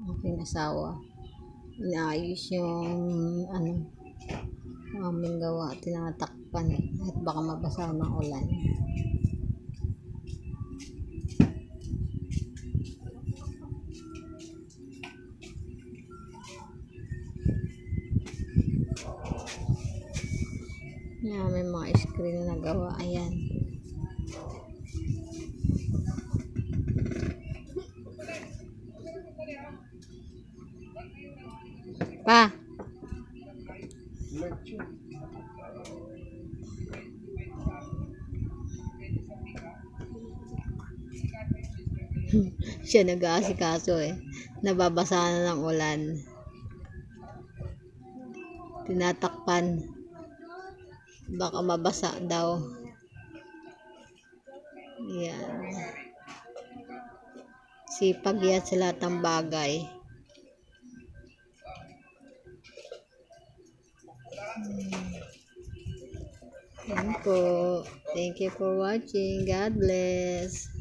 aking asawa. Inaayos yung aming gawa, tinatakpan at baka mabasa ng ulan. Yan, may mga screen na gawa. Ayan. Pa! Siya nag-aasikaso eh. Nababasa na ng ulan. Tinatakpan. Baka mabasa daw. Yan. Sipag yan sa lahat ng bagay. Yan po. Thank you for watching. God bless.